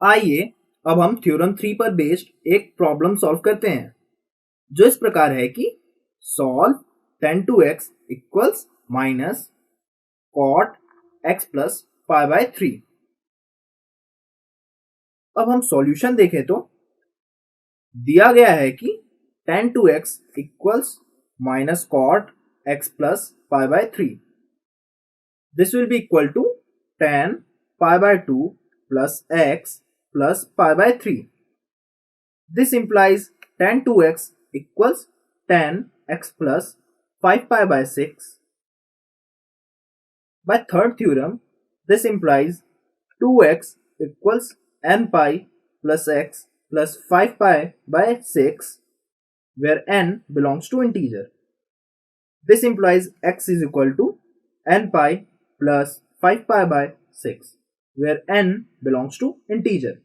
आइए अब हम थ्योरम 3 पर बेस्ड एक प्रॉब्लम सॉल्व करते हैं जो इस प्रकार है कि solve tan 2x equals minus cot x plus pi by 3। अब हम सॉल्यूशन देखें तो दिया गया है कि tan 2x equals minus cot x plus pi by 3। This will be equal to tan pi by 2 प्लस x plus pi by 3. This implies tan 2x equals tan x plus 5 pi by 6. By third theorem, this implies 2x equals n pi plus x plus 5 pi by 6, where n belongs to integer. This implies x is equal to n pi plus 5 pi by 6, where n belongs to integer.